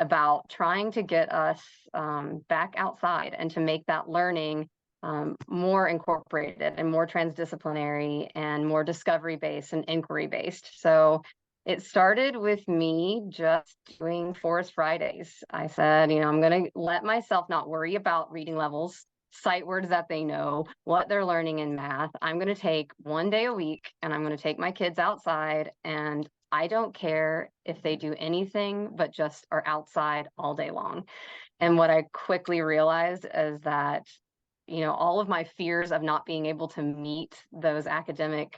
about trying to get us back outside and to make that learning more incorporated and more transdisciplinary and more discovery-based and inquiry-based. So it started with me just doing Forest Fridays. I said, I'm going to let myself not worry about reading levels, sight words that they know, what they're learning in math. I'm going to take one day a week and I'm going to take my kids outside, and I don't care if they do anything but just are outside all day long. And what I quickly realized is that, all of my fears of not being able to meet those academic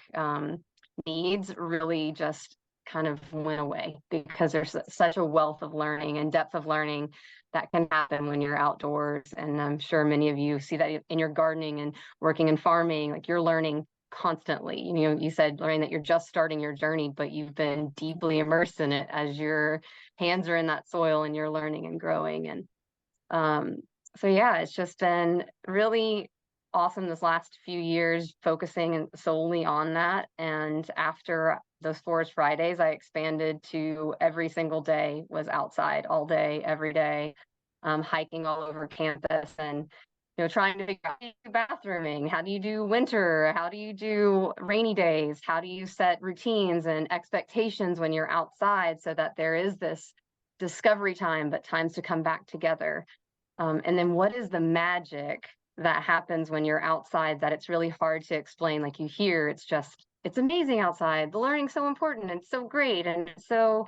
needs really just kind of went away, because there's such a wealth of learning and depth of learning that can happen when you're outdoors. And I'm sure many of you see that in your gardening and working in farming, like you're learning constantly. You said, Lorraine, that you're just starting your journey, but you've been deeply immersed in it as your hands are in that soil and you're learning and growing. And so yeah, it's just been really awesome this last few years, focusing solely on that. And after those Forest Fridays, I expanded to every single day was outside all day, every day, hiking all over campus, and trying to figure out how do you do bathrooming, how do you do winter, how do you do rainy days, how do you set routines and expectations when you're outside so that there is this discovery time, but times to come back together. And then what is the magic that happens when you're outside that it's really hard to explain? Like you hear, it's amazing outside. The learning's so important and so great. And so,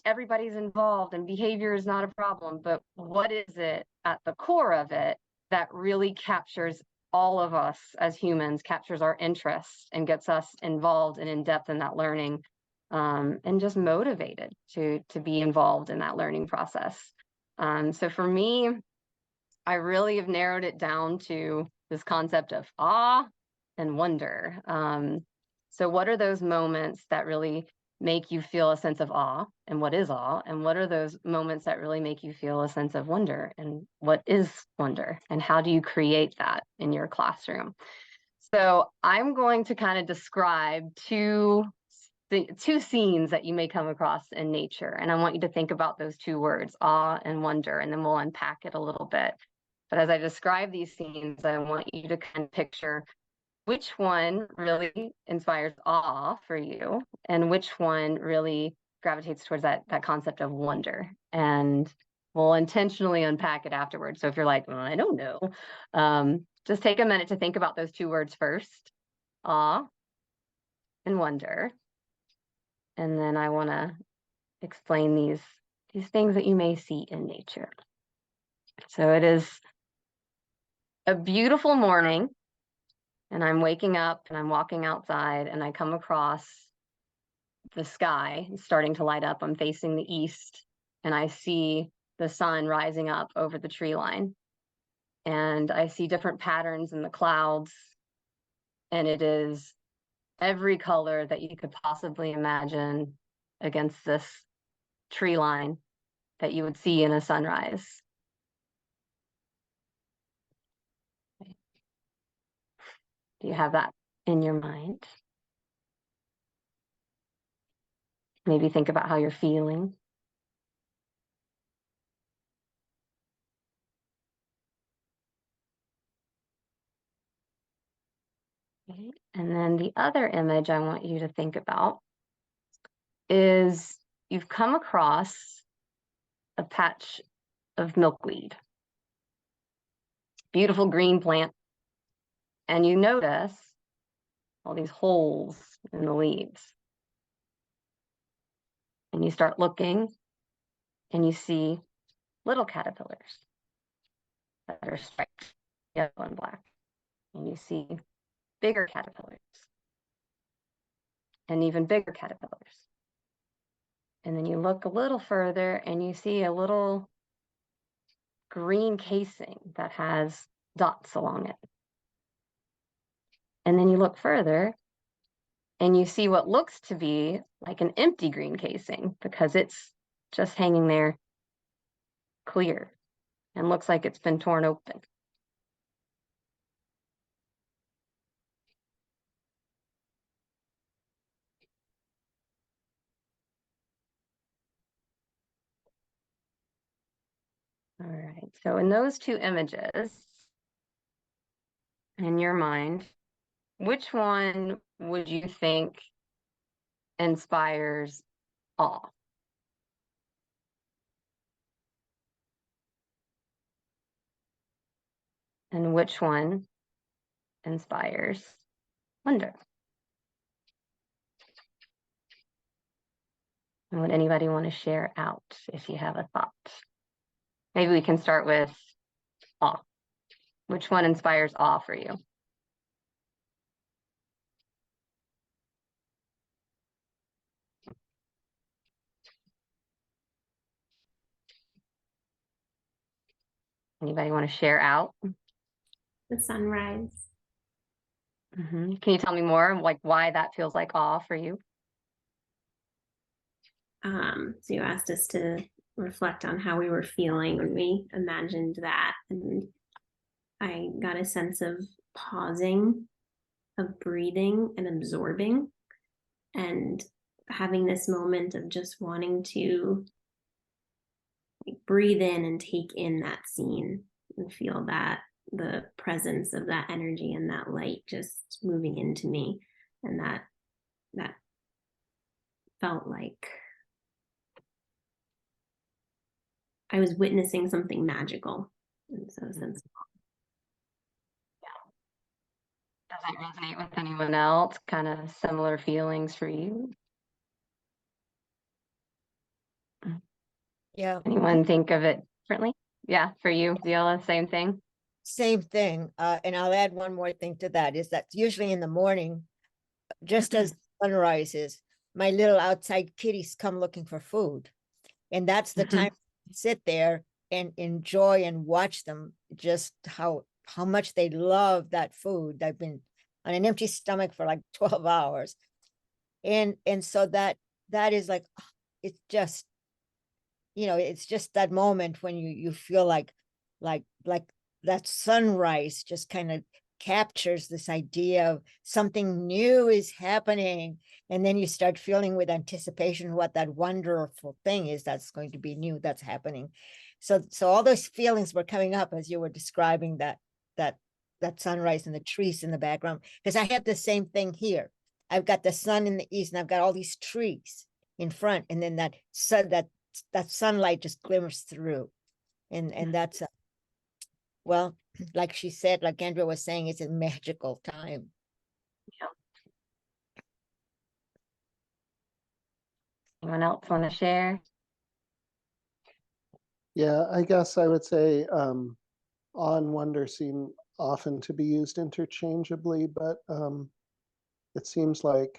everybody's involved and behavior is not a problem. But what is it at the core of it that really captures all of us as humans, captures our interests and gets us involved and in depth in that learning, and just motivated to be involved in that learning process? So for me, I really have narrowed it down to this concept of awe and wonder. So what are those moments that really make you feel a sense of awe, and what is awe? And what are those moments that really make you feel a sense of wonder, and what is wonder? And how do you create that in your classroom? So I'm going to kind of describe two scenes that you may come across in nature. And I want you to think about those two words, awe and wonder, and then we'll unpack it a little bit. But as I describe these scenes, I want you to kind of picture which one really inspires awe for you and which one really gravitates towards that concept of wonder. And we'll intentionally unpack it afterwards. So if you're like, well, I don't know, just take a minute to think about those two words first, awe and wonder. And then I want to explain these things that you may see in nature. So it is a beautiful morning, and I'm waking up and I'm walking outside, and I come across the sky starting to light up. I'm facing the east, and I see the sun rising up over the tree line. And I see different patterns in the clouds, and it is every color that you could possibly imagine against this tree line that you would see in a sunrise. Do you have that in your mind? Maybe think about how you're feeling. Okay. And then the other image I want you to think about is you've come across a patch of milkweed, beautiful green plant, and you notice all these holes in the leaves. And you start looking and you see little caterpillars that are striped yellow and black. And you see bigger caterpillars and even bigger caterpillars. And then you look a little further and you see a little green casing that has dots along it. And then you look further and you see what looks to be like an empty green casing, because it's just hanging there clear and looks like it's been torn open. All right. So in those two images in your mind, which one would you think inspires awe? And which one inspires wonder? And would anybody want to share out if you have a thought? Maybe we can start with awe. Which one inspires awe for you? Anybody want to share out? The sunrise. Can you tell me more, like why that feels like awe for you? So you asked us to reflect on how we were feeling when we imagined that, and I got a sense of pausing, of breathing and absorbing, and having this moment of just wanting to breathe in and take in that scene and feel that the presence of that energy and that light just moving into me, and that felt like I was witnessing something magical. And so since Does that resonate with anyone else? Kind of similar feelings for you? Yeah, Anyone think of it differently? Yeah, for you, Viola, same thing. same thing. And I'll add one more thing to that, is that usually in the morning, just as the sun rises, my little outside kitties come looking for food. And that's the time to sit there and enjoy and watch them, just how much they love that food. I've been on an empty stomach for like 12 hours. And so that is like, it's just, it's just that moment when you feel like that sunrise just kind of captures this idea of something new is happening, and then you start feeling with anticipation what that wonderful thing is that's going to be new, that's happening. So all those feelings were coming up as you were describing that sunrise and the trees in the background, because I have the same thing here. I've got the sun in the east and I've got all these trees in front, and then that sunlight just glimmers through, and that's well, like she said, like Andrea was saying, it's a magical time. Yeah. Anyone else want to share? Yeah, I guess I would say awe and wonder seem often to be used interchangeably, but it seems like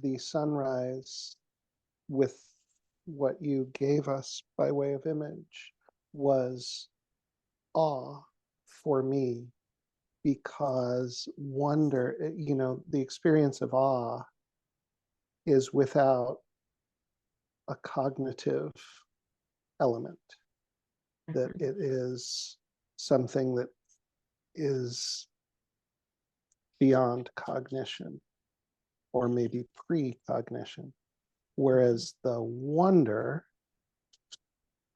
the sunrise with what you gave us by way of image was awe for me, because wonder, the experience of awe is without a cognitive element, that it is something that is beyond cognition or maybe precognition, whereas the wonder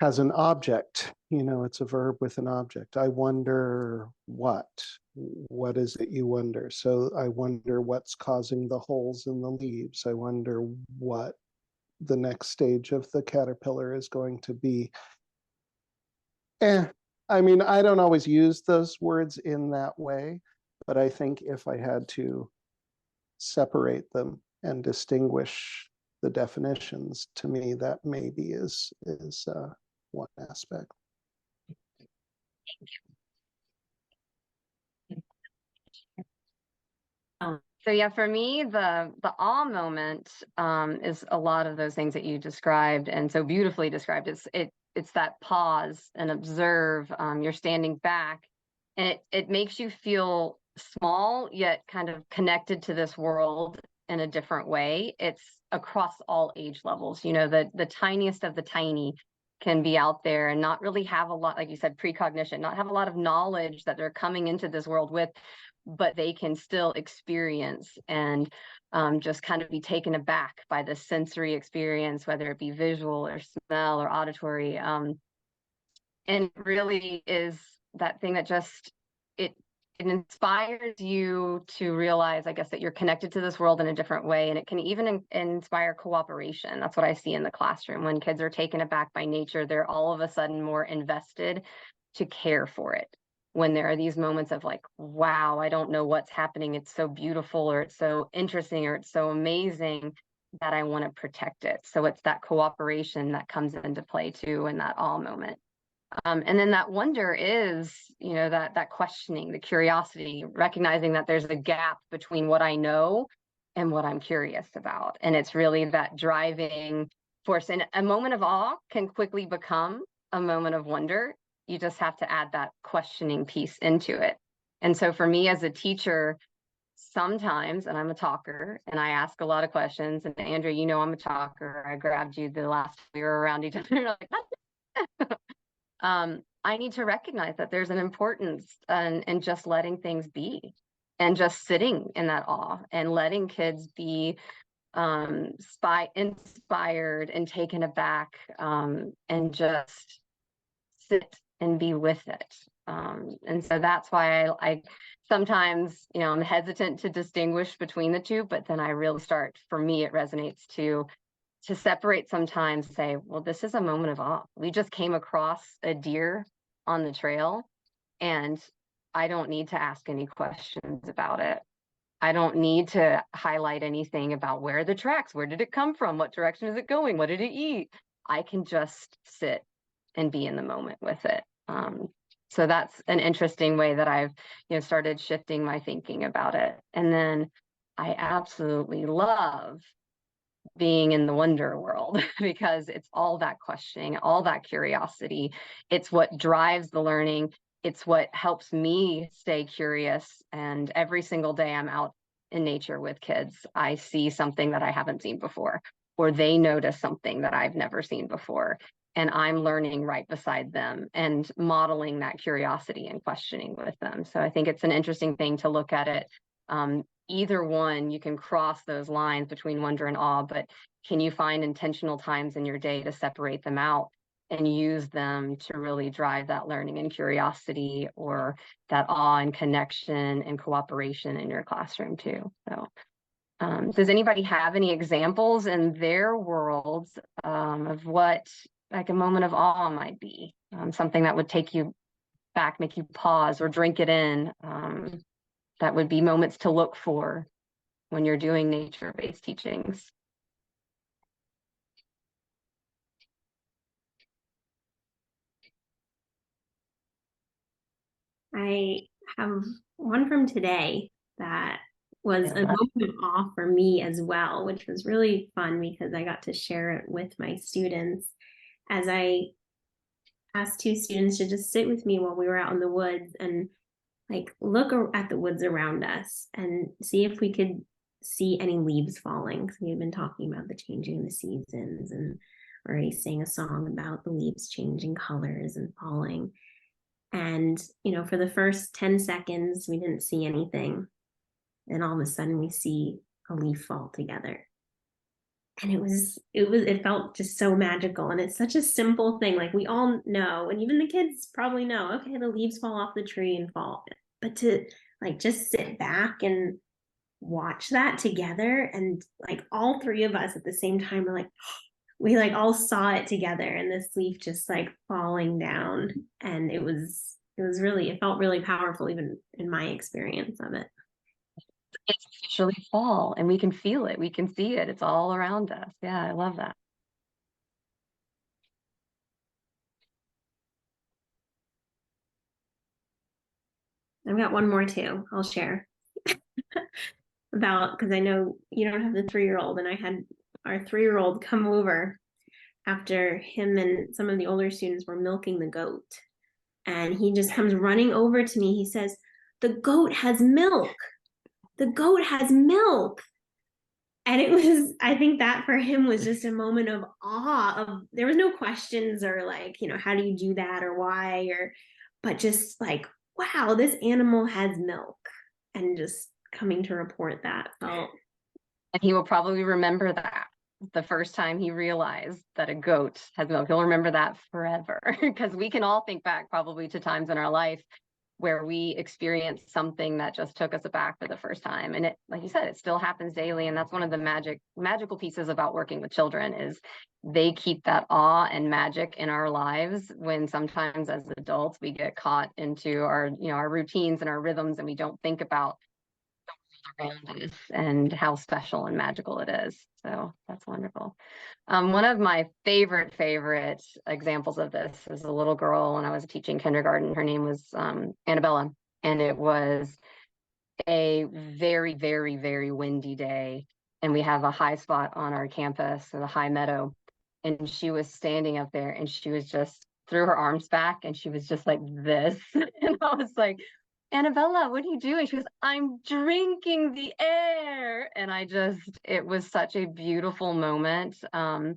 has an object, it's a verb with an object. I wonder what is it you wonder? So I wonder what's causing the holes in the leaves. I wonder what the next stage of the caterpillar is going to be. I mean, I don't always use those words in that way, but I think if I had to separate them and distinguish the definitions, to me, that maybe is one aspect. So yeah, for me, the awe moment is a lot of those things that you described and so beautifully described. It's that pause and observe. You're standing back, and it makes you feel small yet kind of connected to this world in a different way. It's across all age levels. The tiniest of the tiny can be out there and not really have a lot, like you said, precognition, not have a lot of knowledge that they're coming into this world with, but they can still experience and just kind of be taken aback by the sensory experience, whether it be visual or smell or auditory. And it really is that thing that just, it inspires you to realize, I guess, that you're connected to this world in a different way. And it can even inspire cooperation. That's what I see in the classroom. When kids are taken aback by nature, they're all of a sudden more invested to care for it. When there are these moments of like, wow, I don't know what's happening. It's so beautiful, or it's so interesting, or it's so amazing that I want to protect it. So it's that cooperation that comes into play too in that awe moment. And then that wonder is, you know, that questioning, the curiosity, recognizing that there's a gap between what I know and what I'm curious about. And it's really that driving force. And a moment of awe can quickly become a moment of wonder. You just have to add that questioning piece into it. And so for me as a teacher, sometimes, and I'm a talker and I ask a lot of questions, and Andrea, you know, I'm a talker. I grabbed you the last we were around each other. Like, I need to recognize that there's an importance in just letting things be and just sitting in that awe and letting kids be inspired and taken aback, and just sit and be with it. And so that's why I sometimes, you know, I'm hesitant to distinguish between the two, but then I really start, for me, it resonates to separate sometimes, say, well, this is a moment of awe. We just came across a deer on the trail, and I don't need to ask any questions about it. I don't need to highlight anything about where the tracks, where did it come from? What direction is it going? What did it eat? I can just sit and be in the moment with it. So that's an interesting way that I've, you know, started shifting my thinking about it. And then I absolutely love being in the wonder world because it's all that questioning, all that curiosity. It's what drives the learning. It's what helps me stay curious. And every single day I'm out in nature with kids, I see something that I haven't seen before, or they notice something that I've never seen before. And I'm learning right beside them and modeling that curiosity and questioning with them. So I think it's an interesting thing to look at it. Either one, you can cross those lines between wonder and awe, but can you find intentional times in your day to separate them out and use them to really drive that learning and curiosity, or that awe and connection and cooperation in your classroom too? So does anybody have any examples in their worlds of what like a moment of awe might be? Something that would take you back, make you pause or drink it in. That would be moments to look for when you're doing nature-based teachings. I have one from today that was a moment of awe for me as well, which was really fun because I got to share it with my students as I asked two students to just sit with me while we were out in the woods and like look at the woods around us and see if we could see any leaves falling. So we've been talking about the changing of the seasons and already sang a song about the leaves changing colors and falling. And, you know, for the first 10 seconds, we didn't see anything. And all of a sudden we see a leaf fall together. And it felt just so magical. And it's such a simple thing. Like we all know, and even the kids probably know, okay, the leaves fall off the tree and fall. But to like just sit back and watch that together, and like all three of us at the same time were like, we like all saw it together, and this leaf just like falling down. And it felt really powerful, even in my experience of it. It's officially fall and we can feel it. We can see it. It's all around us. Yeah, I love that. I've got one more too. I'll share about, because I know you don't have the 3-year-old, and I had our 3-year-old come over after him and some of the older students were milking the goat. And he just comes running over to me. He says, "The goat has milk. The goat has milk." And it was, I think that for him was just a moment of awe. There was no questions or like, you know, how do you do that or why, but just like, wow, this animal has milk. And just coming to report that felt. And he will probably remember that. the first time he realized that a goat has milk. He'll remember that forever because we can all think back probably to times in our life where we experienced something that just took us aback for the first time. And it, like you said, it still happens daily. And that's one of the magical pieces about working with children is they keep that awe and magic in our lives when sometimes as adults we get caught into our, our routines and our rhythms, and we don't think about around us and how special and magical it is. So that's wonderful. One of my favorite examples of this is a little girl when I was teaching kindergarten. Her name was Annabella, and it was a very, very, very windy day. And we have a high spot on our campus, the High Meadow. And she was standing up there and she was just threw her arms back and she was just like this. And I was like, Annabella, what are you doing? She goes, I'm drinking the air. And it was such a beautiful moment. And,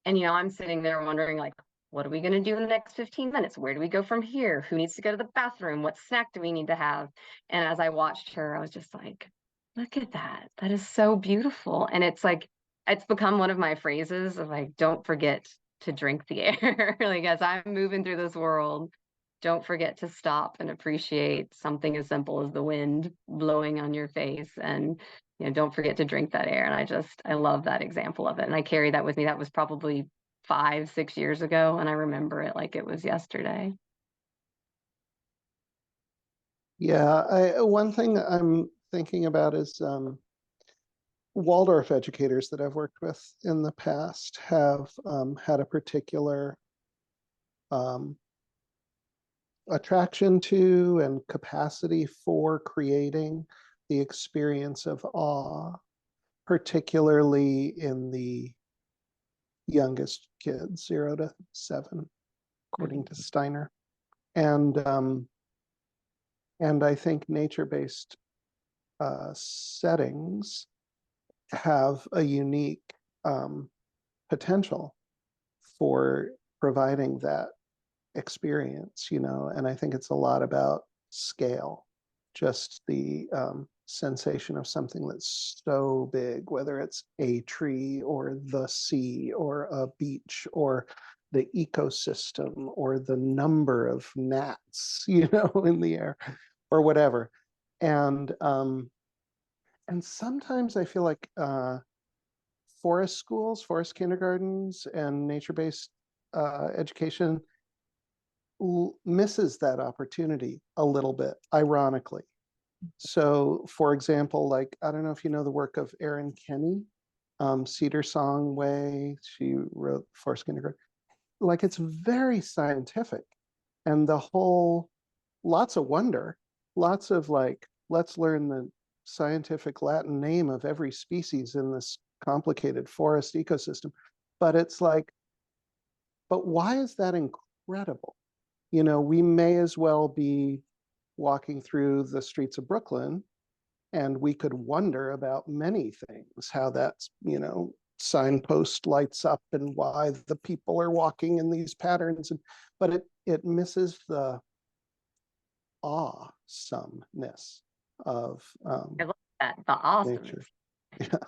I'm sitting there wondering, like, what are we going to do in the next 15 minutes? Where do we go from here? Who needs to go to the bathroom? What snack do we need to have? And as I watched her, I was just like, look at that. That is so beautiful. And it's like, it's become one of my phrases of like, don't forget to drink the air. Like, as I'm moving through this world, don't forget to stop and appreciate something as simple as the wind blowing on your face, and don't forget to drink that air. And I love that example of it, and I carry that with me. That was probably 5-6 years ago, and I remember it like it was yesterday. Yeah, one thing I'm thinking about is Waldorf educators that I've worked with in the past have had a particular attraction to and capacity for creating the experience of awe, particularly in the youngest kids, 0 to 7, according to Steiner. And I think nature-based settings have a unique potential for providing that experience, and I think it's a lot about scale, just the sensation of something that's so big, whether it's a tree or the sea or a beach or the ecosystem or the number of gnats, in the air or whatever. And sometimes I feel like forest schools, forest kindergartens, and nature-based education misses that opportunity a little bit, ironically. So, for example, like, I don't know if you know the work of Erin Kenny, Cedar Song Way. She wrote Forest Kindergarten. Like, it's very scientific, and lots of wonder, lots of like, let's learn the scientific Latin name of every species in this complicated forest ecosystem. But it's like, but why is that incredible? We may as well be walking through the streets of Brooklyn, and we could wonder about many things, how that's, signpost lights up and why the people are walking in these patterns. But it misses the awesomeness of I love that, the awesomeness. nature. Yeah.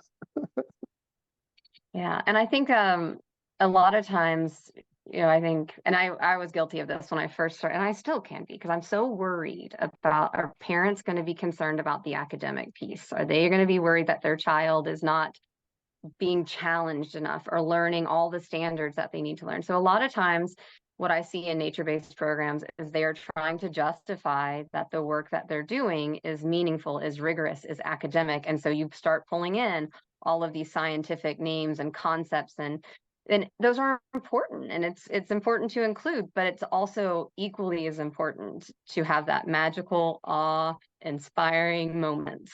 Yeah, and I think a lot of times, I think, and I was guilty of this when I first started, and I still can be, because I'm so worried about, are parents going to be concerned about the academic piece? Are they going to be worried that their child is not being challenged enough or learning all the standards that they need to learn? So a lot of times what I see in nature-based programs is they are trying to justify that the work that they're doing is meaningful, is rigorous, is academic. And so you start pulling in all of these scientific names and concepts, and those are important, and it's important to include, but it's also equally as important to have that magical, awe-inspiring moments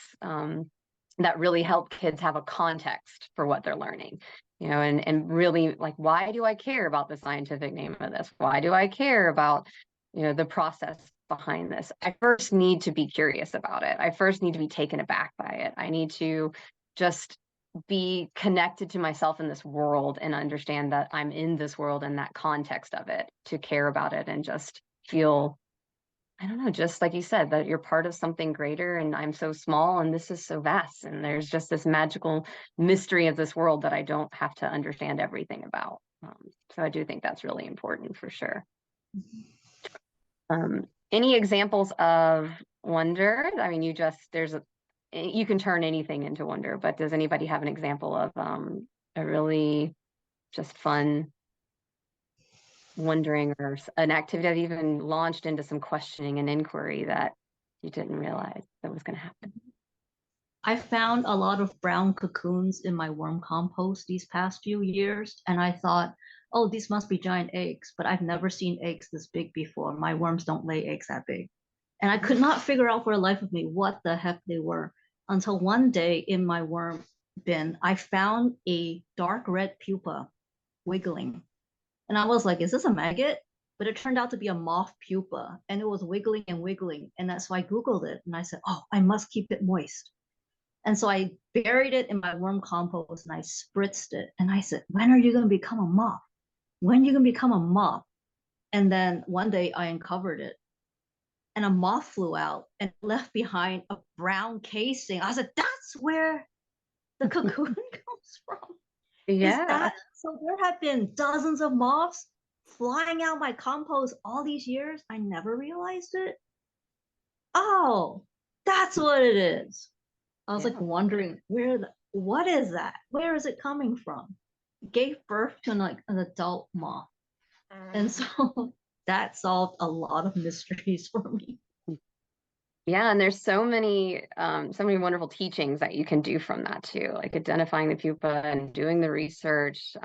that really help kids have a context for what they're learning, and really, like, why do I care about the scientific name of this? Why do I care about, the process behind this? I first need to be curious about it. I first need to be taken aback by it. I need to just be connected to myself in this world and understand that I'm in this world and that context of it, to care about it and just feel I don't know, just like you said, that you're part of something greater and I'm so small and this is so vast. And there's just this magical mystery of this world that I don't have to understand everything about. So I do think that's really important for sure. Any examples of wonder? I mean, you can turn anything into wonder, but does anybody have an example of a really just fun wondering or an activity that even launched into some questioning and inquiry that you didn't realize that was going to happen? I found a lot of brown cocoons in my worm compost these past few years, and I thought, oh, these must be giant eggs, but I've never seen eggs this big before. My worms don't lay eggs that big. And I could not figure out for the life of me what the heck they were until one day in my worm bin, I found a dark red pupa wiggling. And I was like, is this a maggot? But it turned out to be a moth pupa, and it was wiggling and wiggling. And that's why I Googled it. And I said, oh, I must keep it moist. And so I buried it in my worm compost and I spritzed it. And I said, when are you going to become a moth? When are you going to become a moth? And then one day I uncovered it and a moth flew out and left behind a brown casing. I said, that's where the cocoon comes from. Yeah. So there have been dozens of moths flying out my compost all these years. I never realized it. Oh, that's what it is. I was like wondering what is that? Where is it coming from? It gave birth to like an adult moth. And so that solved a lot of mysteries for me. Yeah, and there's so many wonderful teachings that you can do from that too, like identifying the pupa and doing the research,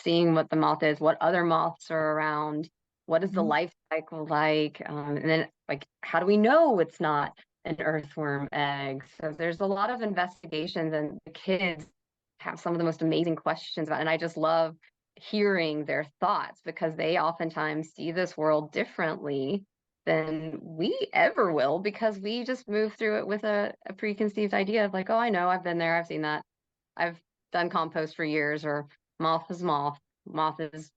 seeing what the moth is, what other moths are around, what is the life cycle like, and then like how do we know it's not an earthworm egg? So there's a lot of investigations, and the kids have some of the most amazing questions about it. And I just love hearing their thoughts because they oftentimes see this world differently than we ever will, because we just move through it with a preconceived idea of like, oh, I know, I've been there, I've seen that, I've done compost for years, or moth is moth is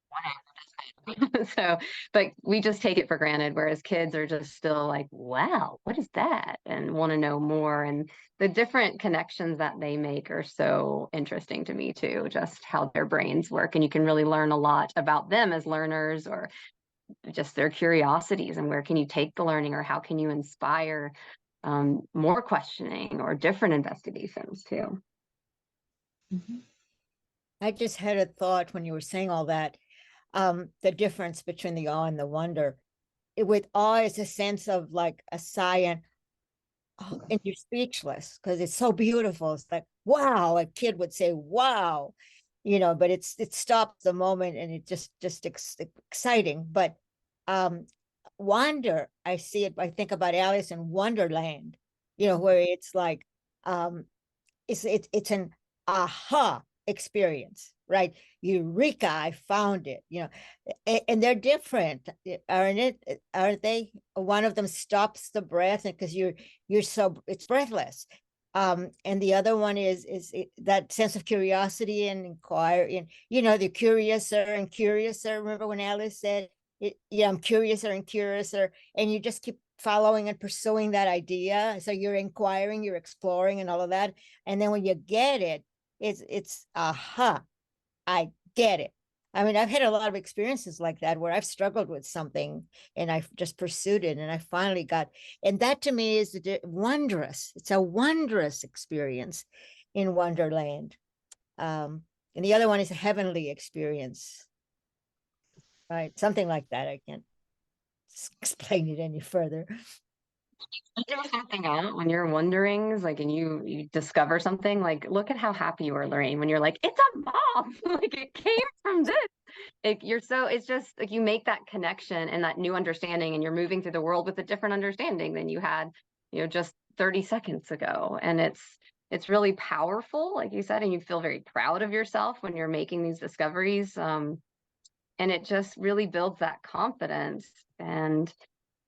whatever. So, but we just take it for granted, whereas kids are just still like, wow, what is that, and want to know more. And the different connections that they make are so interesting to me too, just how their brains work. And you can really learn a lot about them as learners, or just their curiosities, and where can you take the learning, or how can you inspire more questioning or different investigations too. I just had a thought when you were saying all that, the difference between the awe and the wonder. With awe is a sense of like a sigh, and you're speechless because it's so beautiful. It's like, wow, a kid would say, wow, but it stops the moment, and it just exciting. But wonder, I think about Alice in Wonderland, where it's like it's an aha experience, right? Eureka, I found it, and they're different, aren't they? One of them stops the breath because it's breathless. And the other one is that sense of curiosity and inquiry, and the curiouser and curiouser. Remember when Alice said, I'm curiouser and curiouser, and you just keep following and pursuing that idea. So you're inquiring, you're exploring, and all of that. And then when you get it, it's aha, I get it. I mean, I've had a lot of experiences like that where I've struggled with something and I've just pursued it, and I finally got, and that to me is wondrous. It's a wondrous experience in Wonderland. And the other one is a heavenly experience, right? Something like that. I can't explain it any further. Figure something out when you're wondering, like, and you discover something, like, look at how happy you are, Lorraine, when you're like, it's a moth, like it came from this. It's just like you make that connection and that new understanding, and you're moving through the world with a different understanding than you had, just 30 seconds ago. And it's really powerful, like you said, and you feel very proud of yourself when you're making these discoveries. And it just really builds that confidence. And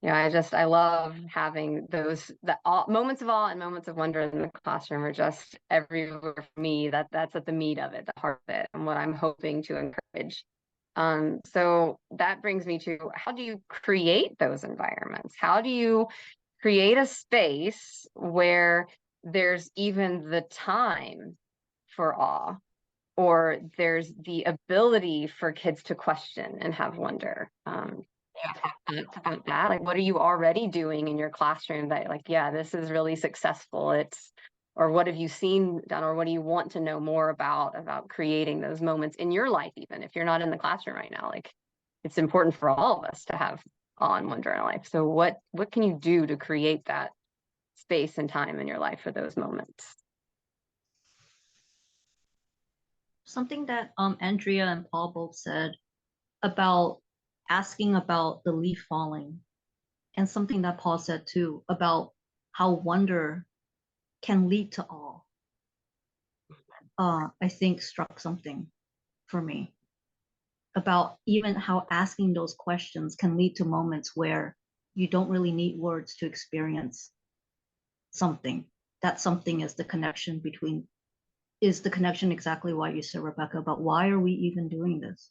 I love having moments of awe and moments of wonder in the classroom are just everywhere for me. That's at the meat of it, the heart of it, and what I'm hoping to encourage So that brings me to, how do you create those environments? How do you create a space where there's even the time for awe, or there's the ability for kids to question and have wonder? About that, like, what are you already doing in your classroom that, like, yeah, this is really successful? It's, or what have you seen done, or what do you want to know more about creating those moments in your life, even if you're not in the classroom right now? Like, it's important for all of us to have awe and wonder in our life. So what can you do to create that space and time in your life for those moments? Something that Andrea and Paul both said about asking about the leaf falling, and something that Paul said too about how wonder can lead to awe, I think struck something for me about even how asking those questions can lead to moments where you don't really need words to experience something. That something is the connection between, is the connection exactly what you said, Rebecca, about why are we even doing this,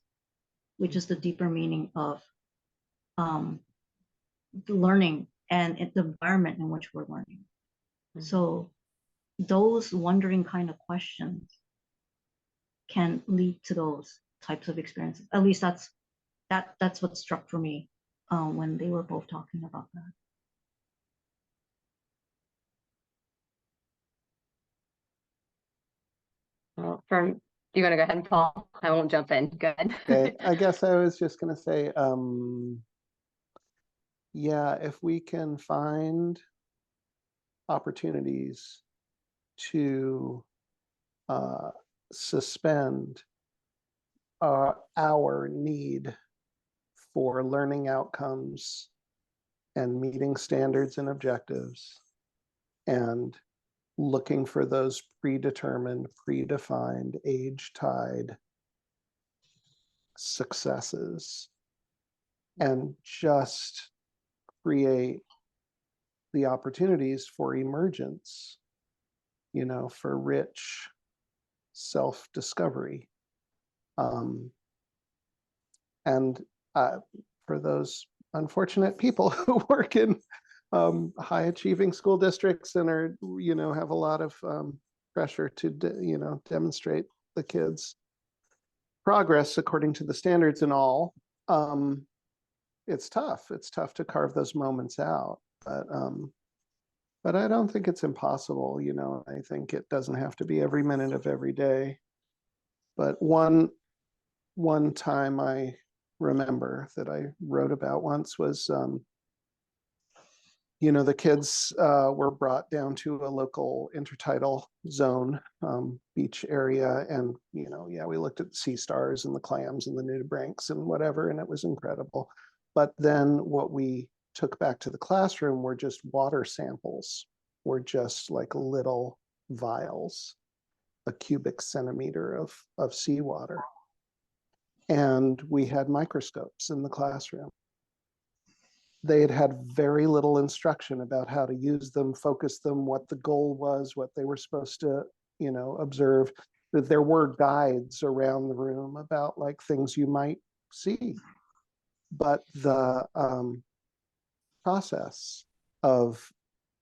which is the deeper meaning of learning and the environment in which we're learning. So those wondering kind of questions can lead to those types of experiences. At least that's what struck for me when they were both talking about that. Well, do you want to go ahead, Paul? I won't jump in. Good. Okay, I guess I was just going to say, yeah, if we can find opportunities to suspend our need for learning outcomes and meeting standards and objectives, and looking for those predetermined, predefined, age-tied successes, and just create the opportunities for emergence, you know, for rich self-discovery. And for those unfortunate people who work in high achieving school districts and are, you know, have a lot of pressure to, you know, demonstrate the kids' progress according to the standards and all, it's tough. It's tough to carve those moments out. But I don't think it's impossible, you know. I think it doesn't have to be every minute of every day. But one time I remember that I wrote about once was, you know, the kids were brought down to a local intertidal zone beach area, and, you know, yeah, we looked at the sea stars and the clams and the nudibranchs and whatever, and it was incredible. But then what we took back to the classroom were just water samples, were just like little vials, a cubic centimeter of seawater. And we had microscopes in the classroom. They had had very little instruction about how to use them, focus them, what the goal was, what they were supposed to, you know, observe. That there were guides around the room about like things you might see. But the process of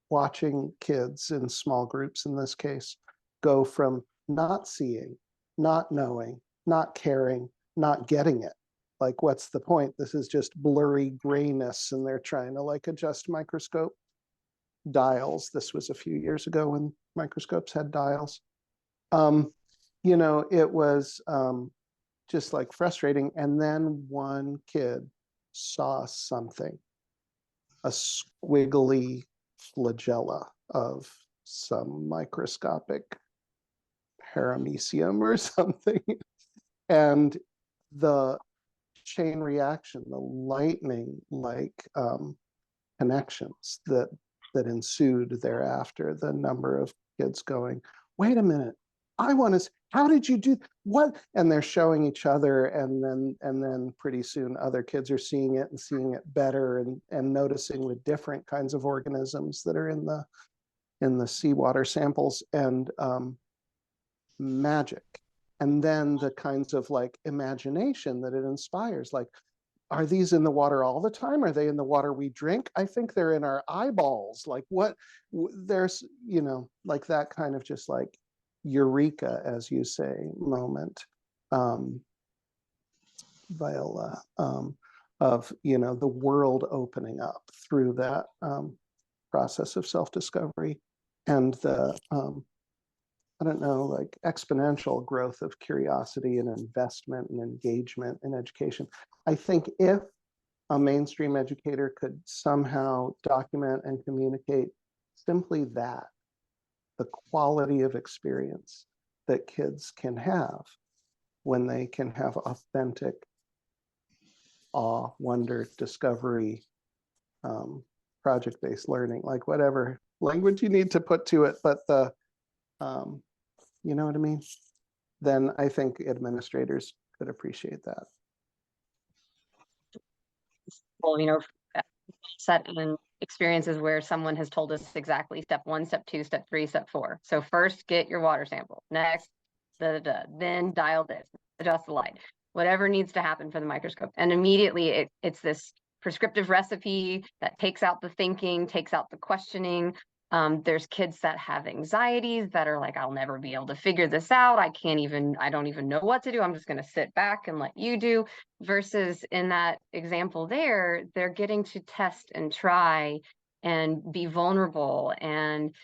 watching kids in small groups, in this case, go from not seeing, not knowing, not caring, not getting it. Like, what's the point? This is just blurry grayness, and they're trying to like adjust microscope dials. This was a few years ago when microscopes had dials. You know, it was just like frustrating. And then one kid saw something, a squiggly flagella of some microscopic paramecium or something. And the chain reaction, the lightning like connections that ensued thereafter, the number of kids going, wait a minute, I want to, how did you do what? And they're showing each other, and then pretty soon other kids are seeing it and seeing it better, and noticing the different kinds of organisms that are in the seawater samples, and magic. and then the kinds of like imagination that it inspires. Like, are these in the water all the time? Are they in the water we drink? I think they're in our eyeballs. Like what, there's, you know, like that kind of just like eureka, as you say, moment, Viola, of, you know, the world opening up through that process of self-discovery and the, I don't know, like exponential growth of curiosity and investment and engagement in education. I think if a mainstream educator could somehow document and communicate simply that, the quality of experience that kids can have when they can have authentic awe, wonder, discovery, project-based learning, like whatever language you need to put to it, but the, you know what I mean? Then I think administrators could appreciate that. Well, you know, set in experiences where someone has told us exactly step 1, step 2, step 3, step 4. So first get your water sample, next, then dial this, adjust the light, whatever needs to happen for the microscope. And immediately it's this prescriptive recipe that takes out the thinking, takes out the questioning. There's kids that have anxieties that are like, I'll never be able to figure this out. I don't even know what to do. I'm just going to sit back and let you do. Versus in that example there, they're getting to test and try and be vulnerable and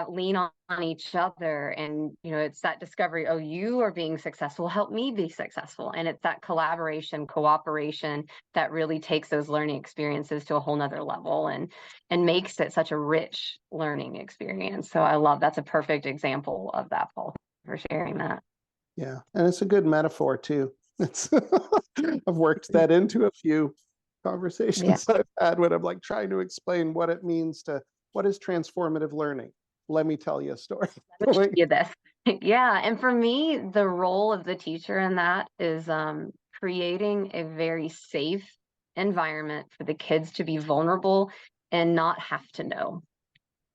lean on each other. And, you know, it's that discovery, oh, you are being successful, help me be successful. And it's that collaboration, cooperation that really takes those learning experiences to a whole nother level and makes it such a rich learning experience. So I love, that's a perfect example of that, Paul, for sharing that. Yeah, and it's a good metaphor too. It's I've worked that into a few conversations I've had when I'm like trying to explain what it means to, what is transformative learning? Let me tell you a story. This. Yeah, and for me, the role of the teacher in that is creating a very safe environment for the kids to be vulnerable and not have to know.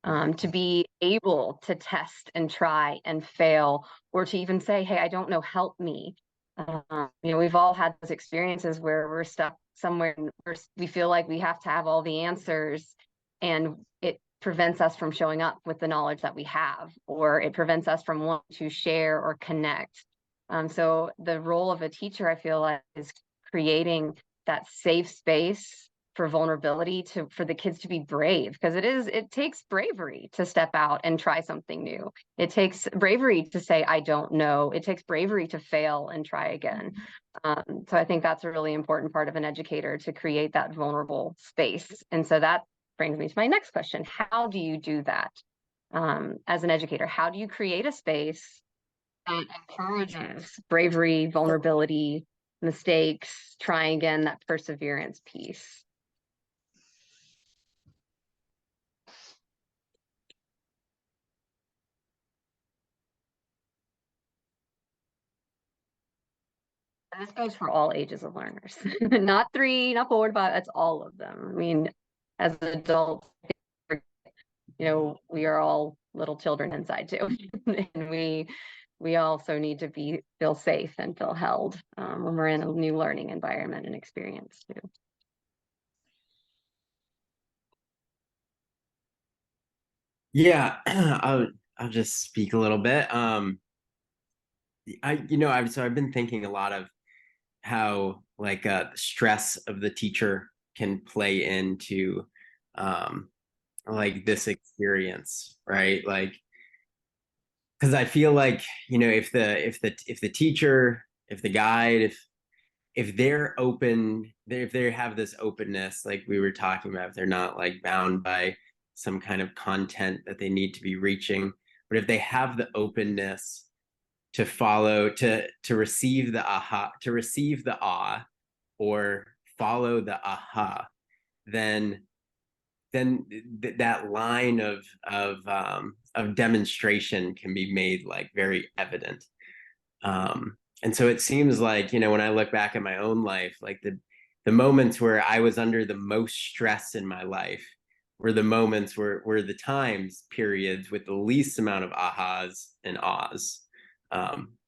To be able to test and try and fail, or to even say, hey, I don't know, help me. You know, we've all had those experiences where we're stuck somewhere and we feel like we have to have all the answers, and it prevents us from showing up with the knowledge that we have, or it prevents us from wanting to share or connect. So the role of a teacher, I feel like, is creating that safe space for vulnerability, for the kids to be brave, because it takes bravery to step out and try something new. It takes bravery to say, I don't know. It takes bravery to fail and try again. So I think that's a really important part of an educator, to create that vulnerable space. And so that brings me to my next question. How do you do that as an educator? How do you create a space that encourages bravery, vulnerability, mistakes, trying again, that perseverance piece? This goes for all ages of learners, not 3, not 4, but it's all of them. I mean, as adults, you know, we are all little children inside too. And we also need to feel safe and feel held when we're in a new learning environment and experience too. Yeah, I'll just speak a little bit. I've been thinking a lot of how like the stress of the teacher can play into like this experience, right? Like, because I feel like, you know, if the teacher, if the guide, if they're open, if they have this openness, like we were talking about, if they're not like bound by some kind of content that they need to be reaching, but if they have the openness to follow, to receive the aha, to receive the awe, or follow the aha, then that line of demonstration can be made like very evident. And so it seems like, you know, when I look back at my own life, like the moments where I was under the most stress in my life were the moments were the times periods with the least amount of ahas and ahs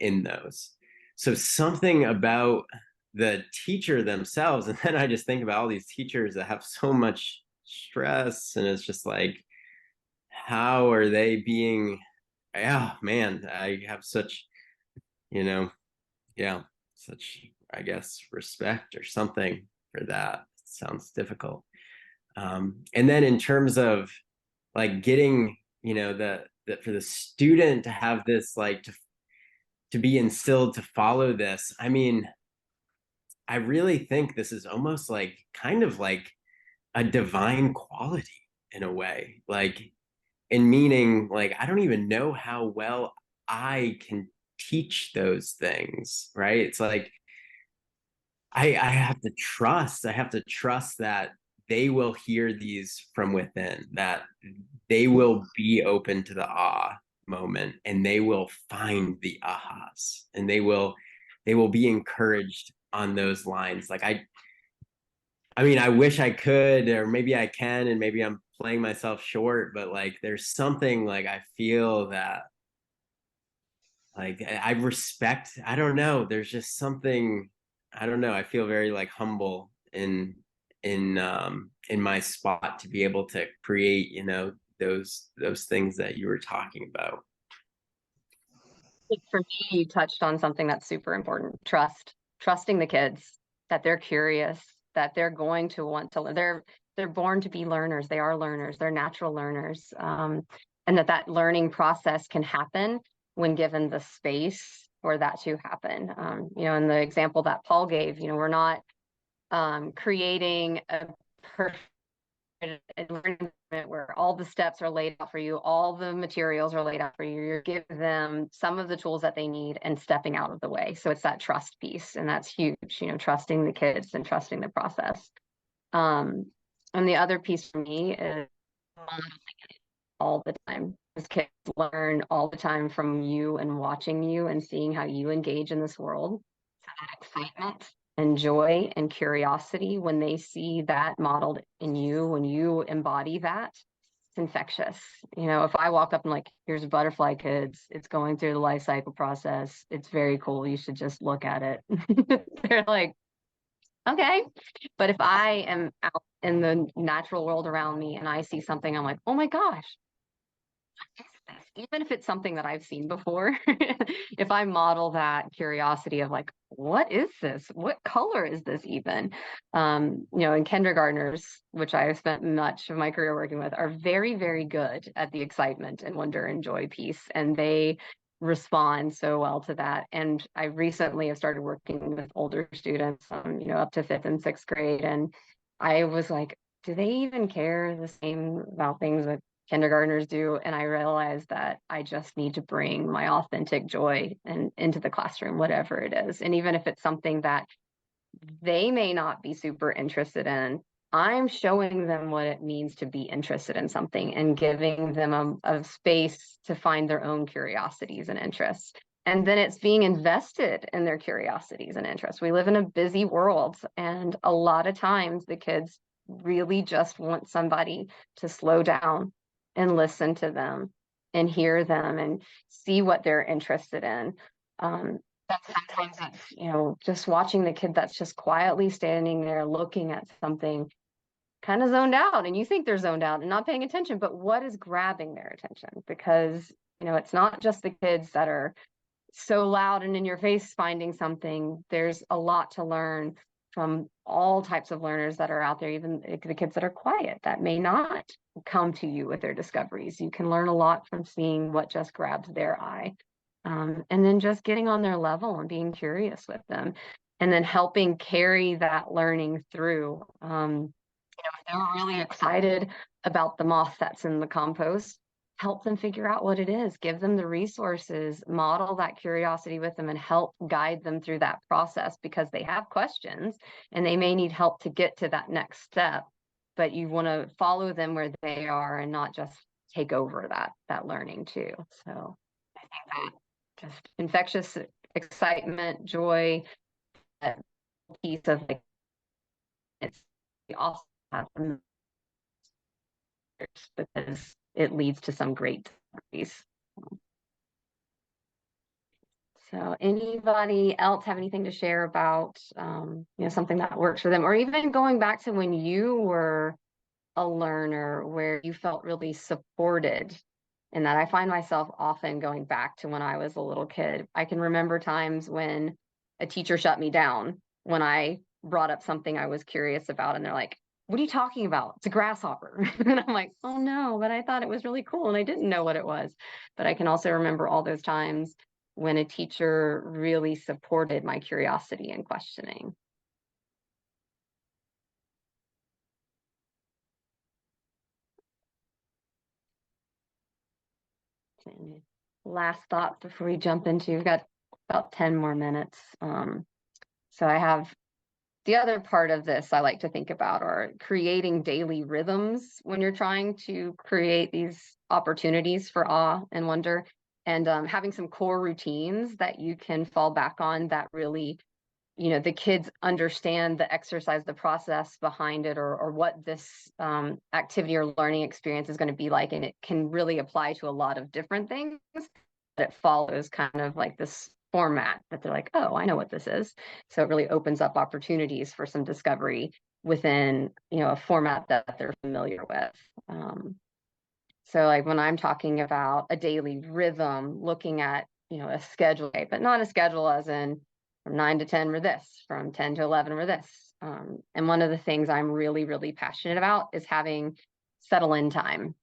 in those. so something about the teacher themselves, and then I just think about all these teachers that have so much stress, and it's just like, how are they being, yeah, man, I have such, you know, yeah, such, I guess, respect or something for that. It sounds difficult. And then in terms of like getting, you know, the for the student to have this, like to be instilled to follow this, I mean, I really think this is almost like kind of like a divine quality in a way, like in meaning, like, I don't even know how well I can teach those things, right? It's like I have to trust that they will hear these from within, that they will be open to the awe moment, and they will find the ahas, and they will be encouraged on those lines. Like I mean, I wish I could, or maybe I can, and maybe I'm playing myself short, but like there's something, like I feel that, like I respect, I don't know, there's just something, I don't know, I feel very like humble in my spot to be able to create, you know, those things that you were talking about. For me, you touched on something that's super important: trusting the kids, that they're curious, that they're going to want to learn. They're born to be learners. They are learners. They're natural learners, and that learning process can happen when given the space for that to happen. You know, in the example that Paul gave, you know, we're not creating a perfect environment where all the steps are laid out for you, all the materials are laid out for you. You're giving them some of the tools that they need and stepping out of the way. So it's that trust piece, and that's huge, you know, trusting the kids and trusting the process. And the other piece for me is modeling it all the time. Because kids learn all the time from you and watching you and seeing how you engage in this world. So that excitement and joy and curiosity, when they see that modeled in you, when you embody that, it's infectious. You know, if I walk up and like, here's a butterfly, kids, it's going through the life cycle process, it's very cool, you should just look at it. They're like, okay. But if I am out in the natural world around me and I see something, I'm like, oh my gosh, even if it's something that I've seen before, if I model that curiosity of like, what is this? What color is this even? You know, and kindergartners, which I have spent much of my career working with, are very, very good at the excitement and wonder and joy piece. And they respond so well to that. And I recently have started working with older students, you know, up to 5th and 6th grade. And I was like, do they even care the same about things that kindergartners do? And I realized that I just need to bring my authentic joy into the classroom, whatever it is. And even if it's something that they may not be super interested in, I'm showing them what it means to be interested in something and giving them a space to find their own curiosities and interests. And then it's being invested in their curiosities and interests. We live in a busy world, and a lot of times the kids really just want somebody to slow down and listen to them and hear them and see what they're interested in. That sometimes it's, you know, just watching the kid that's just quietly standing there looking at something, kind of zoned out, and you think they're zoned out and not paying attention, but what is grabbing their attention? Because, you know, it's not just the kids that are so loud and in your face finding something. There's a lot to learn from all types of learners that are out there, even the kids that are quiet, that may not come to you with their discoveries. You can learn a lot from seeing what just grabs their eye. And then just getting on their level and being curious with them, and then helping carry that learning through. You know, if they're really excited about the moth that's in the compost, help them figure out what it is, give them the resources, model that curiosity with them, and help guide them through that process, because they have questions and they may need help to get to that next step. But you want to follow them where they are and not just take over that learning too. So I think that just infectious excitement, joy, that piece of like, it's also have because it leads to some great discoveries. So anybody else have anything to share about, something that works for them, or even going back to when you were a learner where you felt really supported? And that I find myself often going back to when I was a little kid. I can remember times when a teacher shut me down when I brought up something I was curious about, and they're like, "What are you talking about? It's a grasshopper." And I'm like, "Oh no, but I thought it was really cool and I didn't know what it was." But I can also remember all those times when a teacher really supported my curiosity and questioning. And last thought before we jump into, we've got about 10 more minutes. So I have the other part of this I like to think about are creating daily rhythms when you're trying to create these opportunities for awe and wonder, and having some core routines that you can fall back on that really, the kids understand the exercise, the process behind it, or what this activity or learning experience is going to be like. And it can really apply to a lot of different things. But it follows kind of like this format that they're like, oh, I know what this is. So it really opens up opportunities for some discovery within, a format that they're familiar with. So like when I'm talking about a daily rhythm, looking at, a schedule, but not a schedule as in from 9 to 10 we're this, from 10 to 11 we're this. And one of the things I'm really, really passionate about is having settle in time.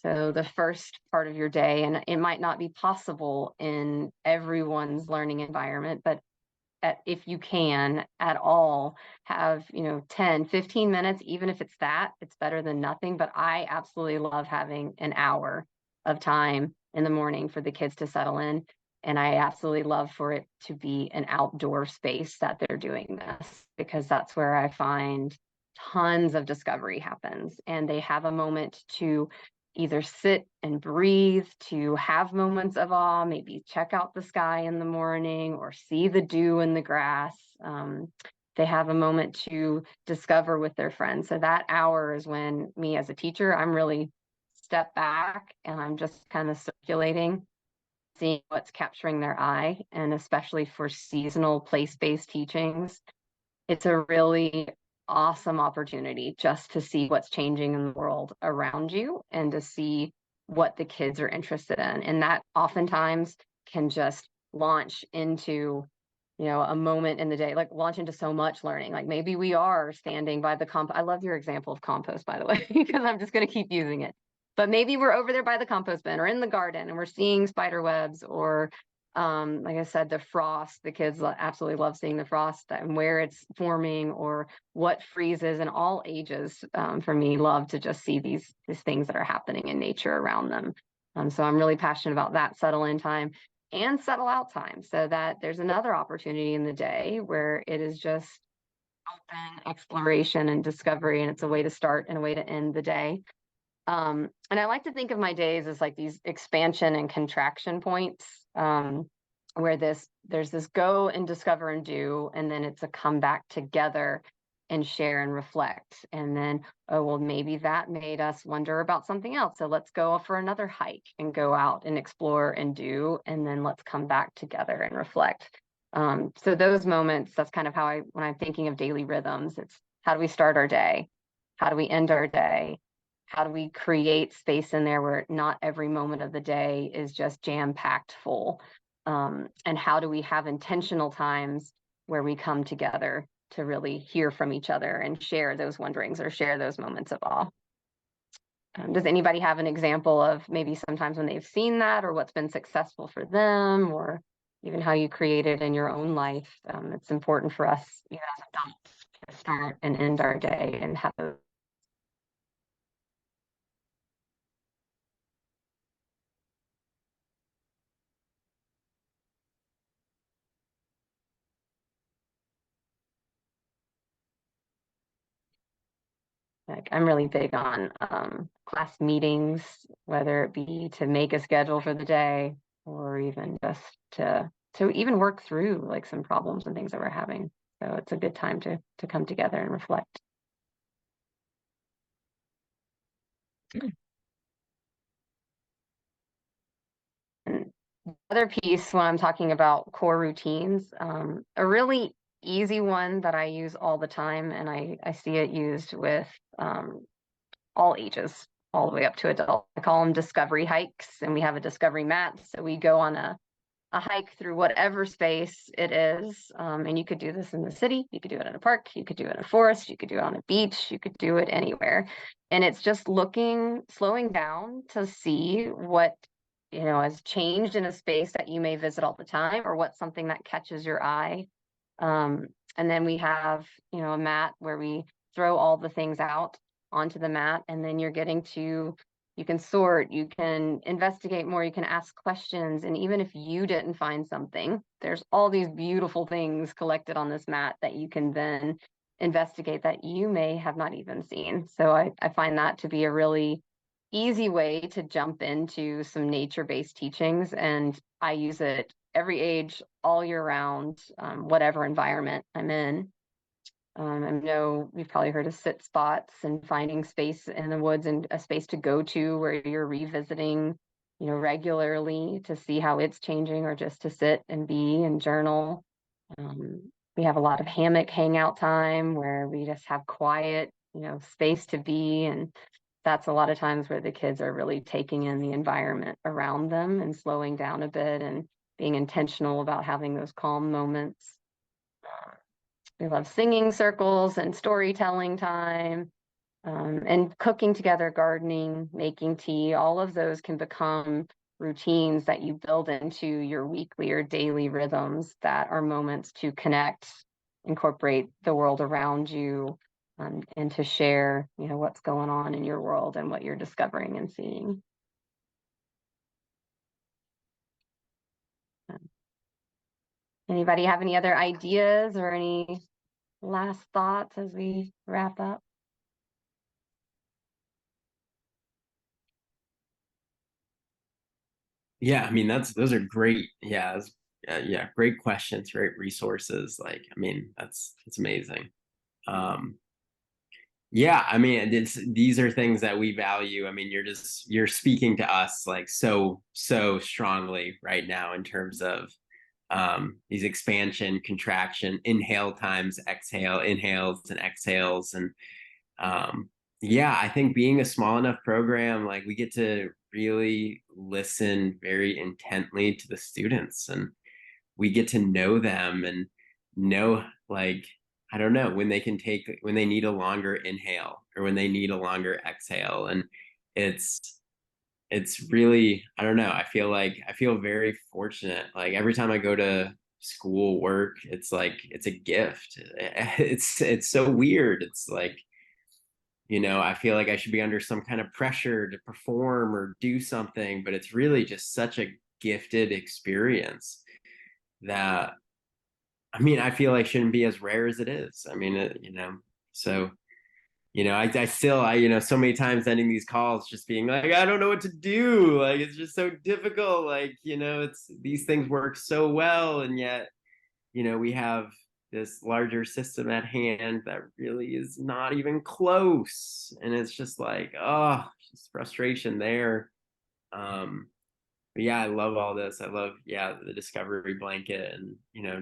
So the first part of your day, and it might not be possible in everyone's learning environment, but if you can at all have 10 15 minutes, even if it's that, it's better than nothing. But I absolutely love having an hour of time in the morning for the kids to settle in, and I absolutely love for it to be an outdoor space that they're doing this, because that's where I find tons of discovery happens, and they have a moment to either sit and breathe, to have moments of awe, maybe check out the sky in the morning or see the dew in the grass. They have a moment to discover with their friends. So that hour is when me as a teacher, I'm really step back and I'm just kind of circulating, seeing what's capturing their eye. And especially for seasonal place-based teachings, it's a really awesome opportunity just to see what's changing in the world around you and to see what the kids are interested in. And that oftentimes can just launch into, a moment in the day, like launch into so much learning. Like maybe we are standing by the I love your example of compost, by the way, because I'm just going to keep using it. But maybe we're over there by the compost bin or in the garden and we're seeing spider webs, or like I said, the frost. The kids absolutely love seeing the frost and where it's forming or what freezes. And all ages, for me, love to just see these things that are happening in nature around them. So I'm really passionate about that settle in time and settle out time, so that there's another opportunity in the day where it is just open exploration and discovery, and it's a way to start and a way to end the day. And I like to think of my days as like these expansion and contraction points, where there's this go and discover and do, and then it's a come back together and share and reflect. And then, oh, well, maybe that made us wonder about something else. So let's go for another hike and go out and explore and do, and then let's come back together and reflect. So those moments, that's kind of how when I'm thinking of daily rhythms, it's how do we start our day? How do we end our day? How do we create space in there where not every moment of the day is just jam-packed full? And how do we have intentional times where we come together to really hear from each other and share those wonderings or share those moments of awe? Does anybody have an example of maybe sometimes when they've seen that, or what's been successful for them, or even how you create it in your own life? It's important for us, even as adults, to start and end our day and have a like, I'm really big on class meetings, whether it be to make a schedule for the day or even just to even work through like some problems and things that we're having. So it's a good time to come together and reflect. And other piece when I'm talking about core routines, a really easy one that I use all the time, and I see it used with all ages, all the way up to adult. I call them discovery hikes, and we have a discovery mat. So we go on a hike through whatever space it is. And you could do this in the city, you could do it in a park, you could do it in a forest, you could do it on a beach, you could do it anywhere. And it's just slowing down to see what, has changed in a space that you may visit all the time, or what's something that catches your eye. And then we have, a mat where we throw all the things out onto the mat, and then you can sort, you can investigate more, you can ask questions. And even if you didn't find something, there's all these beautiful things collected on this mat that you can then investigate that you may have not even seen. So I find that to be a really easy way to jump into some nature-based teachings. And I use it every age, all year round, whatever environment I'm in. I know you've probably heard of sit spots and finding space in the woods and a space to go to where you're revisiting, regularly to see how it's changing, or just to sit and be and journal. We have a lot of hammock hangout time where we just have quiet, space to be. And that's a lot of times where the kids are really taking in the environment around them and slowing down a bit and being intentional about having those calm moments. We love singing circles and storytelling time, and cooking together, gardening, making tea. All of those can become routines that you build into your weekly or daily rhythms that are moments to connect, incorporate the world around you, and to share, what's going on in your world and what you're discovering and seeing. Anybody have any other ideas or any last thoughts as we wrap up? Yeah, I mean, those are great. Yeah, great questions, great resources. Like, I mean, that's amazing. Yeah, I mean, these are things that we value. I mean, you're speaking to us like so strongly right now in terms of these expansion, contraction, inhale times exhale, inhales and exhales. And yeah, I think being a small enough program, like we get to really listen very intently to the students, and we get to know them and know, like, I don't know, when they need a longer inhale or when they need a longer exhale. And it's really, I don't know, I feel very fortunate. Like every time I go to school, work, it's like it's a gift. It's so weird. It's like, I feel like I should be under some kind of pressure to perform or do something, but it's really just such a gifted experience that, I mean, I feel like shouldn't be as rare as it is. I mean, so, I still, so many times ending these calls just being like, I don't know what to do. Like, it's just so difficult. Like, these things work so well. And yet, we have this larger system at hand that really is not even close. And it's just like, oh, just frustration there. But yeah, I love all this. I love, the discovery blanket and,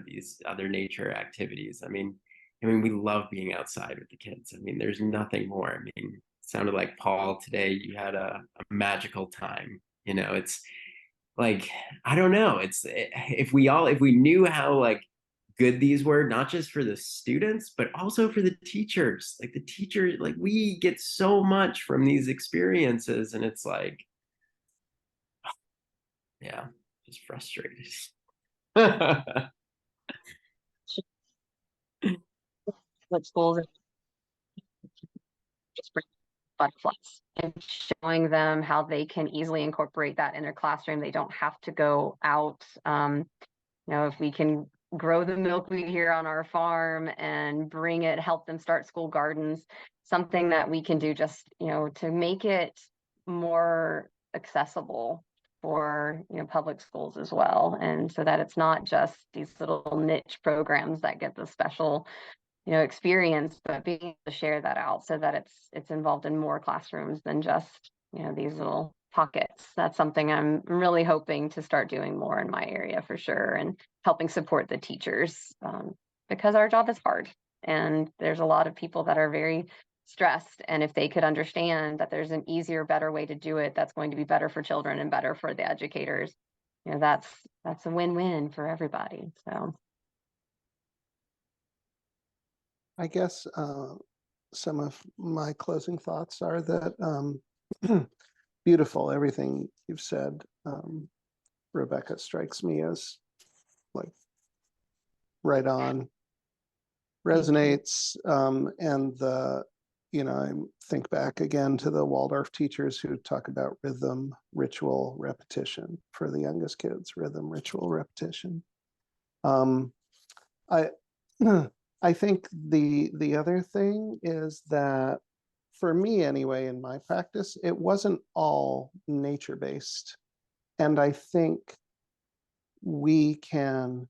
these other nature activities. I mean, we love being outside with the kids. I mean, there's nothing more. I mean, it sounded like Paul today, you had a magical time. It's like, I don't know. If we knew how like good these were, not just for the students, but also for the teachers. Like the teachers, like we get so much from these experiences, and it's like, yeah, just frustrated. What schools just bring butterflies and showing them how they can easily incorporate that in their classroom. They don't have to go out. If we can grow the milkweed here on our farm and bring it, help them start school gardens, something that we can do just, to make it more accessible for, public schools as well. And so that it's not just these little niche programs that get the special, experience, but being able to share that out so that it's involved in more classrooms than just, these little pockets. That's something I'm really hoping to start doing more in my area for sure, and helping support the teachers, because our job is hard and there's a lot of people that are very stressed. And if they could understand that there's an easier, better way to do it, that's going to be better for children and better for the educators, you know, that's a win-win for everybody. So I guess some of my closing thoughts are that beautiful, everything you've said, Rebecca, strikes me as like right on, resonates, and I think back again to the Waldorf teachers who talk about rhythm, ritual, repetition for the youngest kids. Rhythm, ritual, repetition. I I think the other thing is that, for me anyway, in my practice, it wasn't all nature-based. And I think we can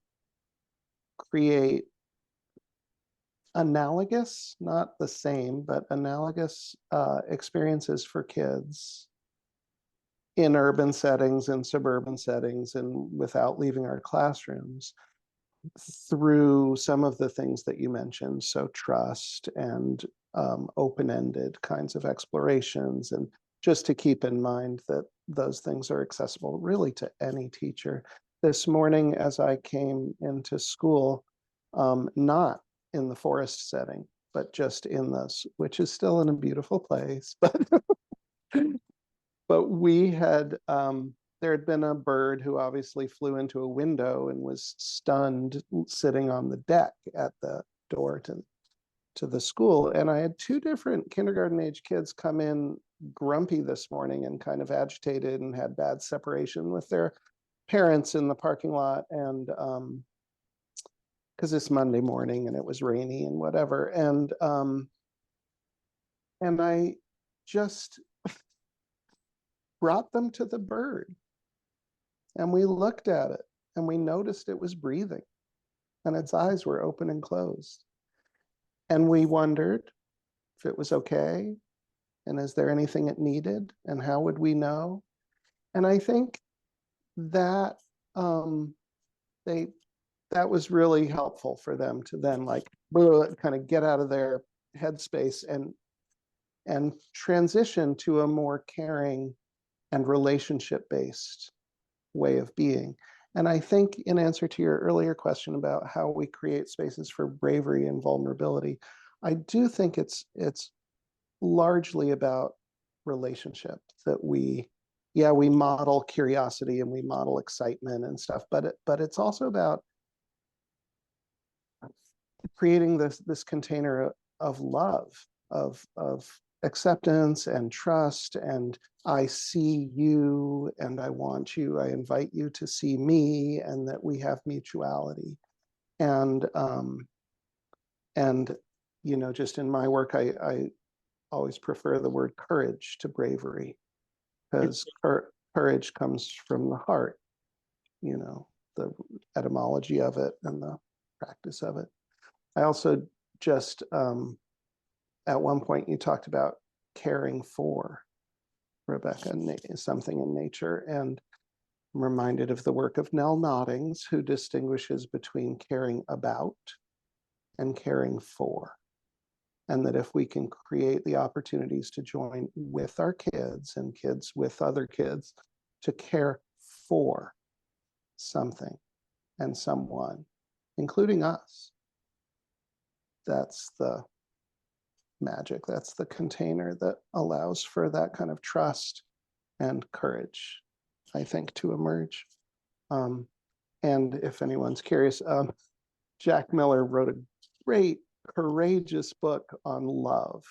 create analogous, not the same, but analogous experiences for kids in urban settings and suburban settings, and without leaving our classrooms, through some of the things that you mentioned. So trust and open-ended kinds of explorations, and just to keep in mind that those things are accessible really to any teacher. This morning, as I came into school, not in the forest setting, but just in this, which is still in a beautiful place, but we had, there had been a bird who obviously flew into a window and was stunned sitting on the deck at the door to the school. And I had two different kindergarten age kids come in grumpy this morning and kind of agitated and had bad separation with their parents in the parking lot. And because it's Monday morning and it was rainy and whatever. And I just brought them to the bird, and we looked at it and we noticed it was breathing and its eyes were open and closed. And we wondered if it was okay, and is there anything it needed, and how would we know? And I think that that was really helpful for them to then like kind of get out of their headspace and transition to a more caring and relationship-based way of being. And I think, in answer to your earlier question about how we create spaces for bravery and vulnerability, I do think it's largely about relationship, that we model curiosity and we model excitement and stuff, but it's also about creating this container of love, of acceptance and trust, and I see you and I want you, I invite you to see me, and that we have mutuality. And just in my work, I always prefer the word courage to bravery, because courage comes from the heart, the etymology of it and the practice of it. I also just, at one point you talked about caring for, Rebecca, something in nature. And I'm reminded of the work of Nell Noddings, who distinguishes between caring about and caring for. And that if we can create the opportunities to join with our kids and kids with other kids to care for something and someone, including us, that's the magic. That's the container that allows for that kind of trust and courage, I think, to emerge. And if anyone's curious, Jack Miller wrote a great, courageous book on love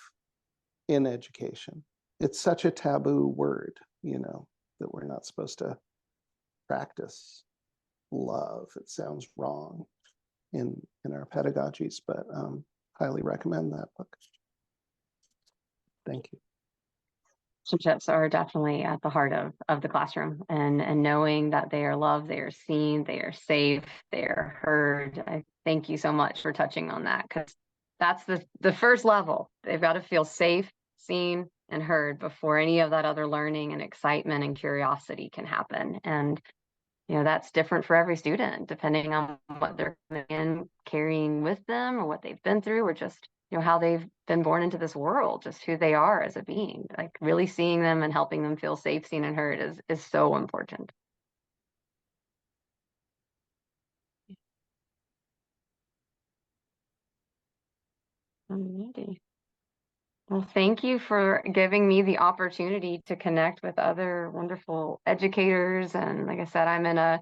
in education. It's such a taboo word, that we're not supposed to practice love. It sounds wrong in our pedagogies, but highly recommend that book. Thank you. Relationships are definitely at the heart of the classroom, and knowing that they are loved, they are seen, they are safe, they are heard. I thank you so much for touching on that, because that's the first level. They've got to feel safe, seen, and heard before any of that other learning and excitement and curiosity can happen. And that's different for every student, depending on what they're coming in carrying with them, or what they've been through, or just how they've been born into this world, just who they are as a being. Like, really seeing them and helping them feel safe, seen, and heard is so important. Alrighty. Well, thank you for giving me the opportunity to connect with other wonderful educators. And like I said, I'm in a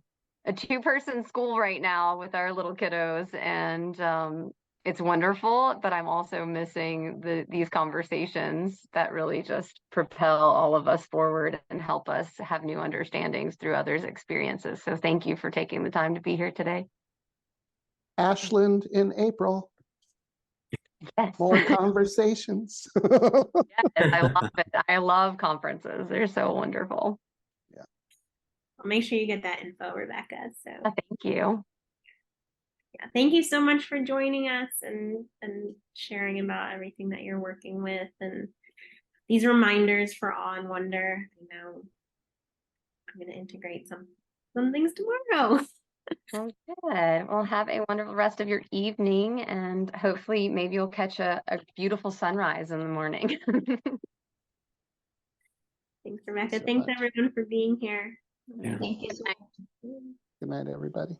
two-person school right now with our little kiddos, and it's wonderful, but I'm also missing these conversations that really just propel all of us forward and help us have new understandings through others' experiences. So thank you for taking the time to be here today. Ashland in April. Yes. More conversations. Yes, I love it. I love conferences. They're so wonderful. I'll make sure you get that info, Rebecca. So Thank you. yeah, thank you so much for joining us and sharing about everything that you're working with and these reminders for awe and wonder. I know I'm going to integrate some things tomorrow. Well, good. Well, have a wonderful rest of your evening, and hopefully maybe you'll catch a beautiful sunrise in the morning. Thanks, Rebecca. So Thanks much. everyone for being here. Yeah. Thank you so much. Good night, everybody.